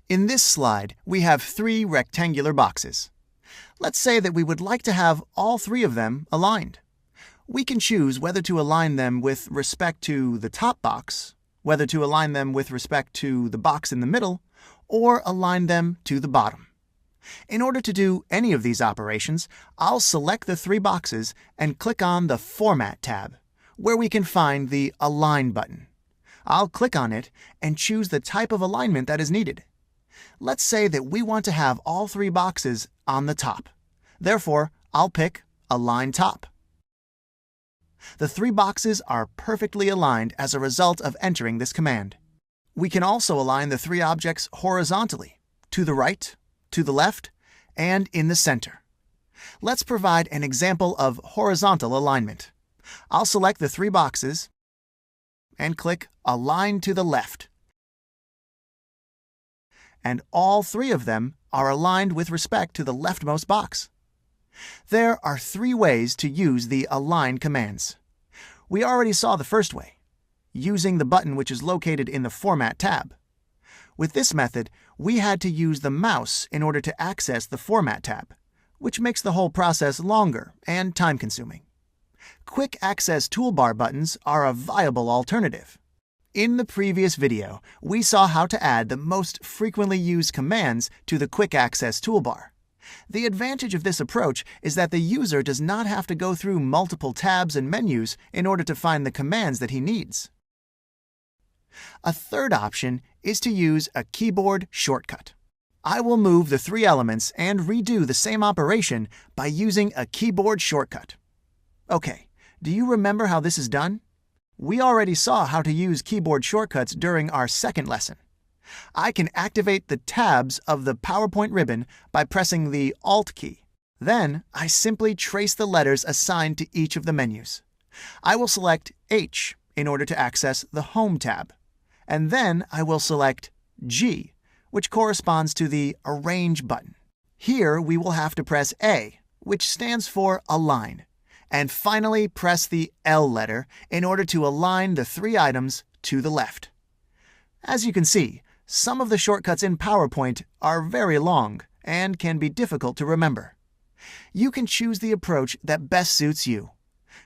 In this slide, we have 3 rectangular boxes. Let's say that we would like to have all 3 of them aligned. We can choose whether to align them with respect to the top box, whether to align them with respect to the box in the middle, or align them to the bottom. In order to do any of these operations, I'll select the 3 boxes and click on the Format tab, where we can find the Align button. I'll click on it and choose the type of alignment that is needed. Let's say that we want to have all 3 boxes on the top. Therefore, I'll pick Align Top. The 3 boxes are perfectly aligned as a result of entering this command. We can also align the 3 objects horizontally, to the right, to the left, and in the center. Let's provide an example of horizontal alignment. I'll select the 3 boxes and click Align to the left. And all 3 of them are aligned with respect to the leftmost box. There are 3 ways to use the Align commands. We already saw the first way, using the button which is located in the Format tab. With this method, we had to use the mouse in order to access the Format tab, which makes the whole process longer and time-consuming. Quick Access Toolbar buttons are a viable alternative. In the previous video, we saw how to add the most frequently used commands to the Quick Access Toolbar. The advantage of this approach is that the user does not have to go through multiple tabs and menus in order to find the commands that he needs. A third option is to use a keyboard shortcut. I will move the 3 elements and redo the same operation by using a keyboard shortcut. Okay, do you remember how this is done? We already saw how to use keyboard shortcuts during our second lesson. I can activate the tabs of the PowerPoint ribbon by pressing the Alt key. Then, I simply trace the letters assigned to each of the menus. I will select H in order to access the Home tab. And then I will select G, which corresponds to the Arrange button. Here we will have to press A, which stands for Align, and finally press the L letter in order to align the 3 items to the left. As you can see, some of the shortcuts in PowerPoint are very long and can be difficult to remember. You can choose the approach that best suits you.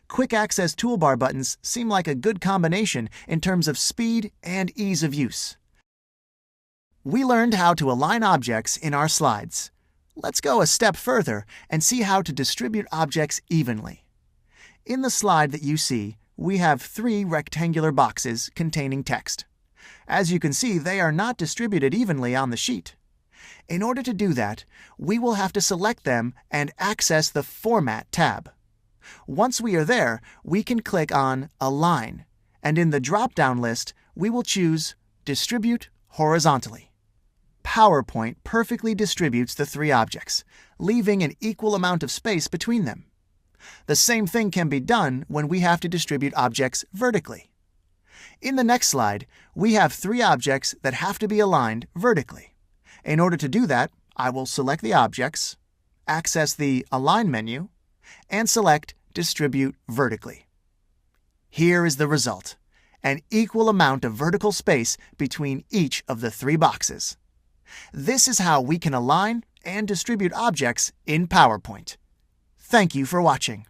Quick Access Toolbar buttons seem like a good combination in terms of speed and ease of use. We learned how to align objects in our slides. Let's go a step further and see how to distribute objects evenly. In the slide that you see, we have 3 rectangular boxes containing text. As you can see, they are not distributed evenly on the sheet. In order to do that, we will have to select them and access the Format tab. Once we are there, we can click on Align, and in the drop-down list, we will choose Distribute Horizontally. PowerPoint perfectly distributes the 3 objects, leaving an equal amount of space between them. The same thing can be done when we have to distribute objects vertically. In the next slide, we have 3 objects that have to be aligned vertically. In order to do that, I will select the objects, access the Align menu, and select Distribute Vertically. Here is the result, an equal amount of vertical space between each of the 3 boxes. This is how we can align and distribute objects in PowerPoint. Thank you for watching.